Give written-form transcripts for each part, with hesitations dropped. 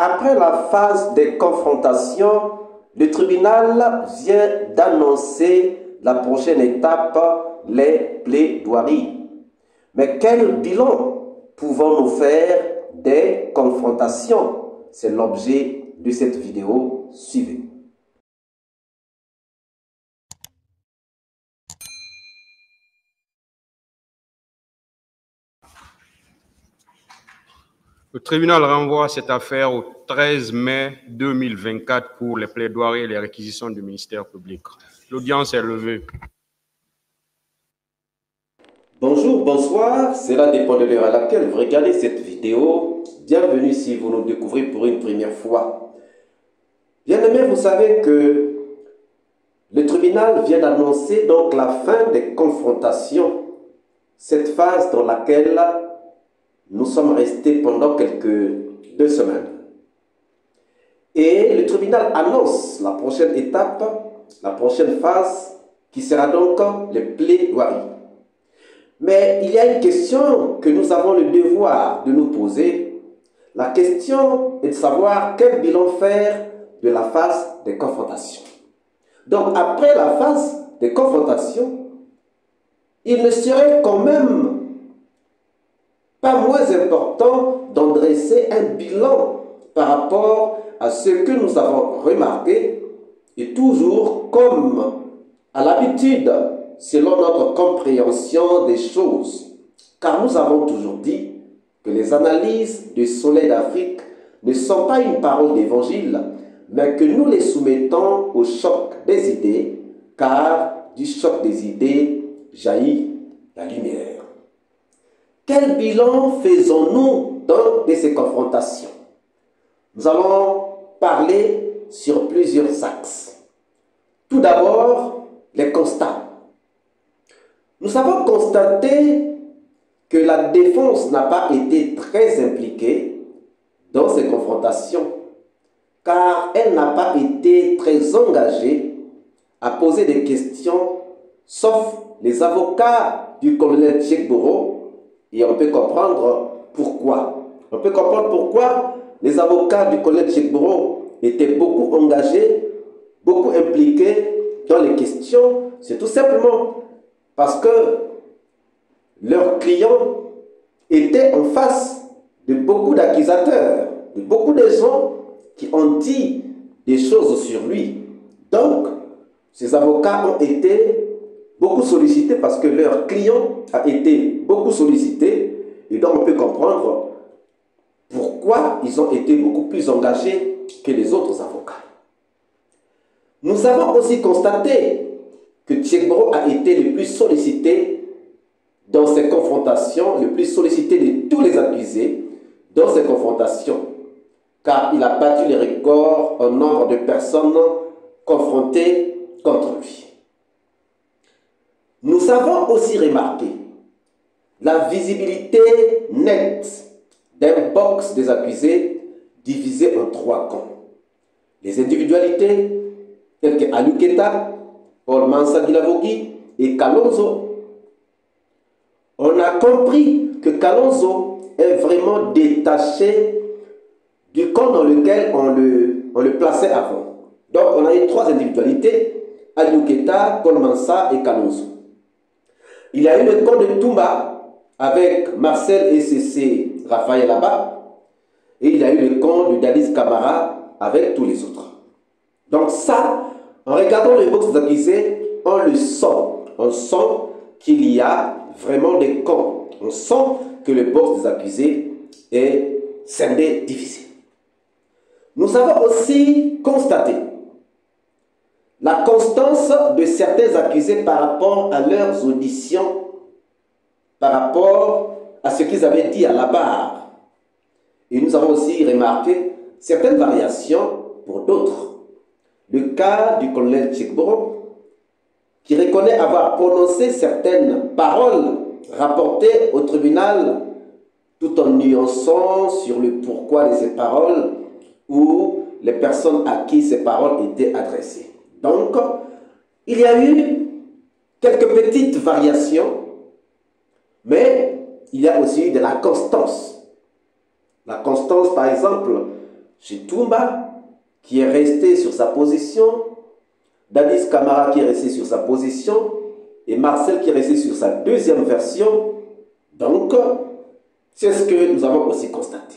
Après la phase des confrontations, le tribunal vient d'annoncer la prochaine étape, les plaidoiries. Mais quel bilan pouvons-nous faire des confrontations? C'est l'objet de cette vidéo. Suivez. Le tribunal renvoie cette affaire au 13 mai 2024 pour les plaidoiries et les réquisitions du ministère public. L'audience est levée. Bonjour, bonsoir, cela dépend de l'heure à laquelle vous regardez cette vidéo. Bienvenue si vous nous découvrez pour une première fois. Bien-aimés, vous savez que le tribunal vient d'annoncer donc la fin des confrontations, cette phase dans laquelle nous sommes restés pendant quelques 2 semaines. Et le tribunal annonce la prochaine étape, la prochaine phase, qui sera donc les plaidoiries. Mais il y a une question que nous avons le devoir de nous poser. La question est de savoir quel bilan faire de la phase des confrontations. Donc après la phase des confrontations, il ne serait quand même pas moins important d'en dresser un bilan par rapport à ce que nous avons remarqué et toujours comme à l'habitude, selon notre compréhension des choses. Car nous avons toujours dit que les analyses du Soleil d'Afrique ne sont pas une parole d'évangile, mais que nous les soumettons au choc des idées, car du choc des idées jaillit la lumière. Quel bilan faisons-nous dans ces confrontations? Nous allons parler sur plusieurs axes. Tout d'abord, les constats. Nous avons constaté que la défense n'a pas été très impliquée dans ces confrontations, car elle n'a pas été très engagée à poser des questions, sauf les avocats du colonel Tchekboro. Et on peut comprendre pourquoi. On peut comprendre pourquoi les avocats du colonel Tchekboro étaient beaucoup engagés, beaucoup impliqués dans les questions. C'est tout simplement parce que leurs clients étaient en face de beaucoup d'accusateurs, de beaucoup de gens qui ont dit des choses sur lui. Donc, ces avocats ont été beaucoup sollicités parce que leur client a été beaucoup sollicité. Et donc, on peut comprendre pourquoi ils ont été beaucoup plus engagés que les autres avocats. Nous avons aussi constaté que Tchekboro a été le plus sollicité dans ces confrontations, le plus sollicité de tous les accusés dans ces confrontations, car il a battu les records en nombre de personnes confrontées contre lui. Nous avons aussi remarqué la visibilité nette d'un box des accusés divisé en 3 camps. Les individualités telles que Aliou Keita, Paul Mansa Guilavogui et Kalonzo. On a compris que Kalonzo est vraiment détaché du camp dans lequel on le plaçait avant. Donc on a eu 3 individualités, Aliou Keita, Paul Mansa et Kalonzo. Il y a eu le camp de Toumba avec Marcel ECC, Raphaël Abba, et il y a eu le camp de Dadis Camara avec tous les autres. Donc ça, en regardant le box des accusés, on le sent. On sent qu'il y a vraiment des camps. On sent que le box des accusés est scindé, divisé. Nous avons aussi constaté la constance de certains accusés par rapport à leurs auditions, par rapport à ce qu'ils avaient dit à la barre. Et nous avons aussi remarqué certaines variations pour d'autres. Le cas du colonel Tchekboro, qui reconnaît avoir prononcé certaines paroles rapportées au tribunal, tout en nuançant sur le pourquoi de ces paroles ou les personnes à qui ces paroles étaient adressées. Donc, il y a eu quelques petites variations, mais il y a aussi eu de la constance. La constance, par exemple, Chitumba, qui est resté sur sa position, Dadis Camara qui est resté sur sa position, et Marcel qui est resté sur sa deuxième version. Donc, c'est ce que nous avons aussi constaté.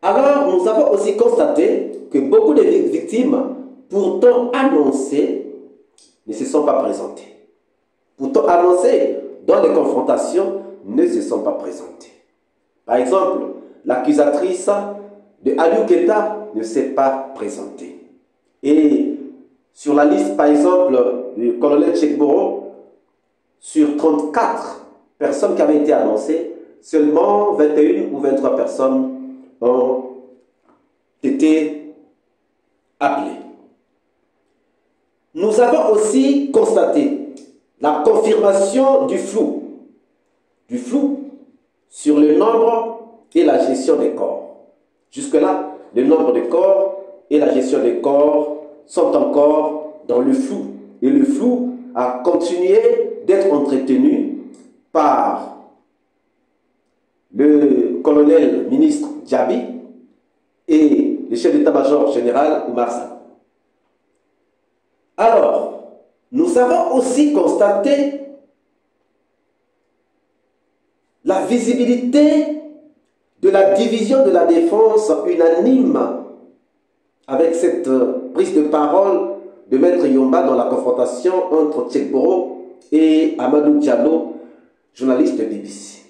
Alors, nous avons aussi constaté que beaucoup de victimes, pourtant annoncées, ne se sont pas présentées. Pourtant annoncées dans les confrontations, ne se sont pas présentées. Par exemple, l'accusatrice de Aliou Keita ne s'est pas présentée. Et sur la liste, par exemple, du colonel Tchekboro, sur 34 personnes qui avaient été annoncées, seulement 21 ou 23 personnes ont été appelées. Nous avons aussi constaté la confirmation du flou sur le nombre et la gestion des corps. Jusque-là, le nombre de corps et la gestion des corps sont encore dans le flou. Et le flou a continué d'être entretenu par le colonel ministre Djabi et le chef d'état-major général Oumar Sarr. Alors, nous avons aussi constaté la visibilité de la division de la défense unanime avec cette prise de parole de Maître Yomba dans la confrontation entre Tchekboro et Amadou Diallo, journaliste de BBC.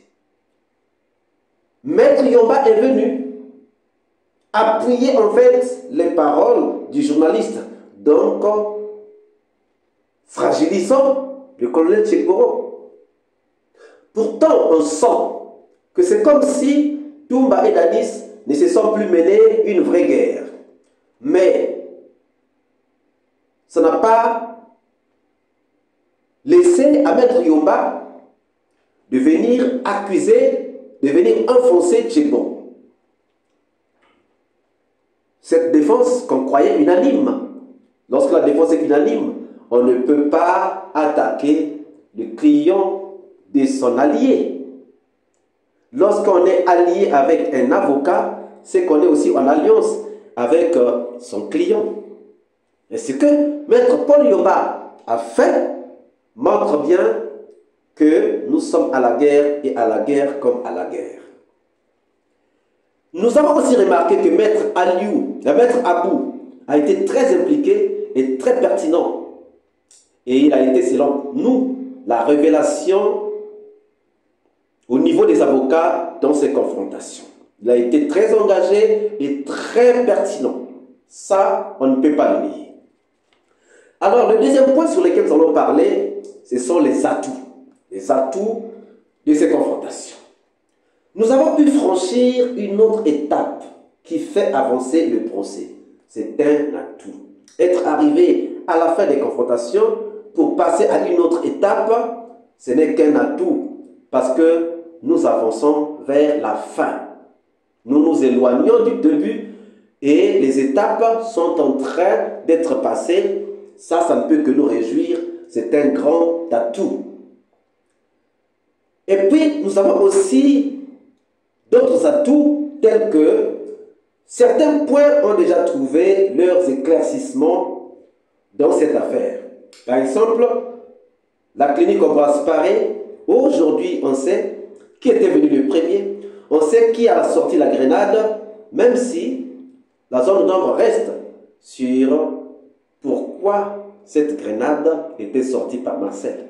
Maître Yomba est venu appuyer en fait les paroles du journaliste, donc fragilisant le colonel Tchekboro. Pourtant, on sent que c'est comme si Toumba et Dadis ne se sont plus menés une vraie guerre. Mais ça n'a pas laissé à Maître Yomba de venir accuser, de venir enfoncer Tchekboro. Cette défense qu'on croyait unanime, lorsque la défense est unanime, on ne peut pas attaquer le client de son allié. Lorsqu'on est allié avec un avocat, c'est qu'on est aussi en alliance avec son client. Et ce que Maître Paul Yomba a fait montre bien que nous sommes à la guerre et à la guerre comme à la guerre. Nous avons aussi remarqué que Maître Abou a été très impliqué et très pertinent. Et il a été, selon nous, la révélation au niveau des avocats dans ces confrontations. Il a été très engagé et très pertinent. Ça, on ne peut pas le nier. Alors, le deuxième point sur lequel nous allons parler, ce sont les atouts. Les atouts de ces confrontations. Nous avons pu franchir une autre étape qui fait avancer le procès. C'est un atout. Être arrivé à la fin des confrontations pour passer à une autre étape, ce n'est qu'un atout parce que nous avançons vers la fin. Nous nous éloignons du début et les étapes sont en train d'être passées. Ça ne peut que nous réjouir. C'est un grand atout. Et puis, nous avons aussi d'autres atouts tels que certains points ont déjà trouvé leurs éclaircissements dans cette affaire. Par exemple, la clinique Ambroise Paré, aujourd'hui on sait qui était venu le premier, on sait qui a sorti la grenade, même si la zone d'ombre reste sur pourquoi cette grenade était sortie par Marcel.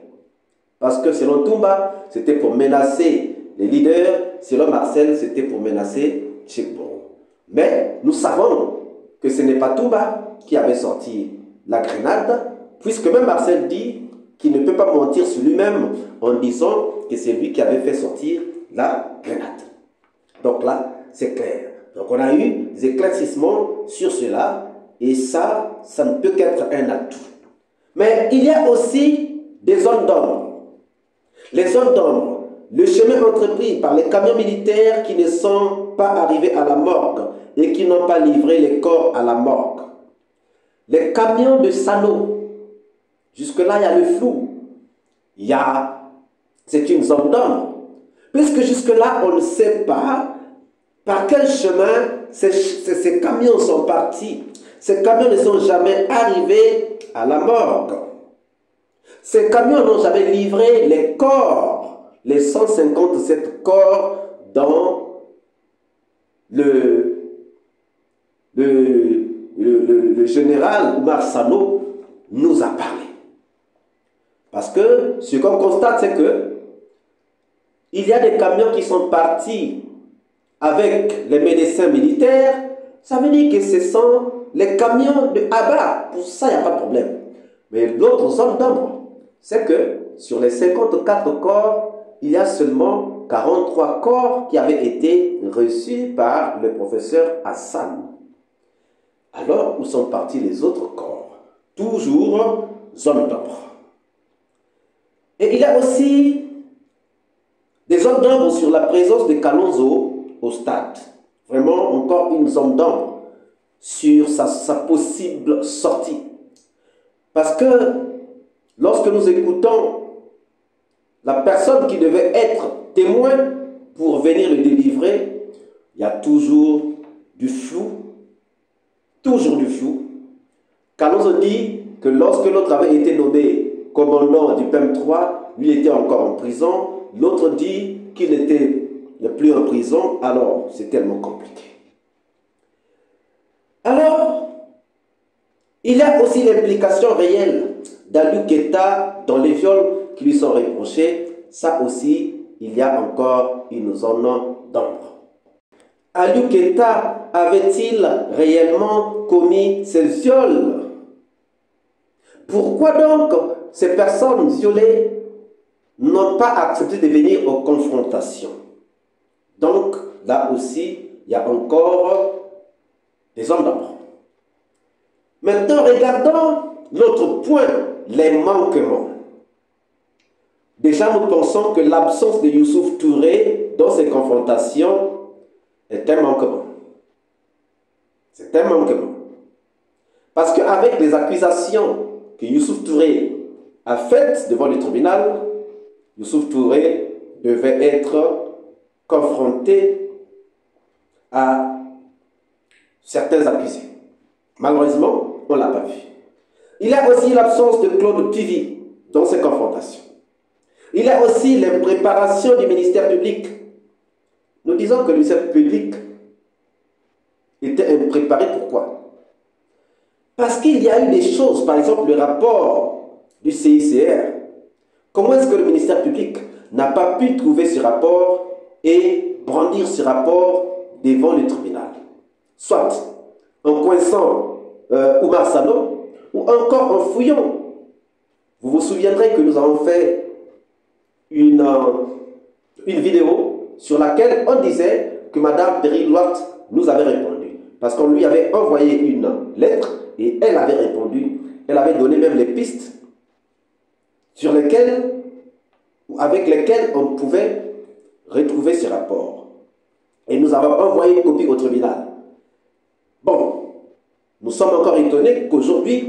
Parce que selon Toumba, c'était pour menacer les leaders, selon Marcel, c'était pour menacer Tchekboro. Mais nous savons que ce n'est pas Toumba qui avait sorti la grenade, puisque même Marcel dit qu'il ne peut pas mentir sur lui-même en disant que c'est lui qui avait fait sortir la grenade. Donc là, c'est clair. Donc on a eu des éclaircissements sur cela, et ça ne peut qu'être un atout. Mais il y a aussi des zones d'ombre. Les zones d'ombre, le chemin entrepris par les camions militaires qui ne sont pas arrivés à la morgue et qui n'ont pas livré les corps à la morgue. Les camions de Sano, jusque-là, il y a le flou. C'est une zone d'ombre. Puisque jusque-là, on ne sait pas par quel chemin ces camions sont partis. Ces camions ne sont jamais arrivés à la morgue. Ces camions n'ont jamais livré les corps, les 157 corps dont le général Oumar Sano nous a parlé. Parce que ce qu'on constate, c'est que il y a des camions qui sont partis avec les médecins militaires. Ça veut dire que ce sont les camions de Abba. Pour ça, il n'y a pas de problème. Mais l'autre zone d'ombre, c'est que sur les 54 corps, il y a seulement 43 corps qui avaient été reçus par le professeur Hassan. Alors, où sont partis les autres corps? Toujours zone d'ombre. Et il y a aussi des zones d'ombre sur la présence de Kalonzo au stade. Vraiment, encore une zone d'ombre sur sa possible sortie. Parce que lorsque nous écoutons la personne qui devait être témoin pour venir le délivrer, il y a toujours du flou. Toujours du flou. Kalonzo dit que lorsque l'autre avait été nommé commandant du PEM-3, lui était encore en prison. L'autre dit qu'il n'était plus en prison. Alors, c'est tellement compliqué. Alors, il y a aussi l'implication réelle d'Aliou Keita dans les viols qui lui sont reprochés. Ça aussi, il y a encore une zone d'ombre. Aliou Keita avait-il réellement commis ces viols? Pourquoi donc ces personnes violées n'ont pas accepté de venir aux confrontations? Donc, là aussi, il y a encore des zones d'ombre. Maintenant, regardons l'autre point, les manquements. Déjà, nous pensons que l'absence de Youssouf Touré dans ces confrontations est un manquement. C'est un manquement. Parce qu'avec les accusations que Youssouf Touré a faites devant le tribunal, Youssouf Touré devait être confronté à certains accusés. Malheureusement, on ne l'a pas vu. Il y a aussi l'absence de Claude Pivi dans ces confrontations. Il y a aussi l'impréparation du ministère public. Nous disons que le ministère public était impréparé. Pourquoi? Parce qu'il y a eu des choses, par exemple le rapport du CICR. Comment est-ce que le ministère public n'a pas pu trouver ce rapport et brandir ce rapport devant le tribunal? Soit en coinçant Oumar Sano, ou encore en fouillant. Vous vous souviendrez que nous avons fait une vidéo sur laquelle on disait que Mme Péry-Loite nous avait répondu. Parce qu'on lui avait envoyé une lettre et elle avait répondu. Elle avait donné même les pistes sur lesquelles, ou avec lesquelles on pouvait retrouver ces rapports. Et nous avons envoyé une copie au tribunal. Bon, nous sommes encore étonnés qu'aujourd'hui,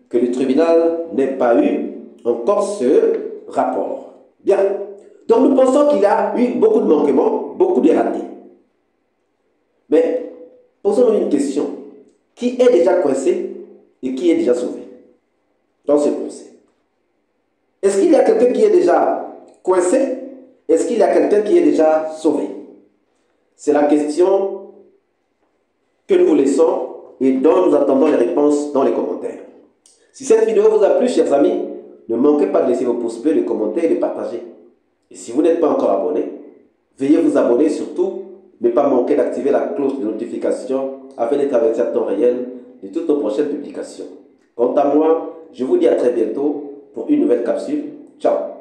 que le tribunal n'ait pas eu encore ce rapport. Bien. Donc nous pensons qu'il y a eu beaucoup de manquements, beaucoup de ratés. Mais posons-nous une question. Qui est déjà coincé et qui est déjà sauvé dans ce procès? Est-ce qu'il y a quelqu'un qui est déjà coincé? Est-ce qu'il y a quelqu'un qui est déjà sauvé? C'est la question que nous vous laissons et dont nous attendons les réponses dans les commentaires. Si cette vidéo vous a plu, chers amis, ne manquez pas de laisser vos pouces bleus, de commenter et de partager. Et si vous n'êtes pas encore abonné, veuillez vous abonner, surtout ne pas manquer d'activer la cloche de notification afin d'être averti à temps réel de toutes nos prochaines publications. Quant à moi, je vous dis à très bientôt pour une nouvelle capsule. Ciao!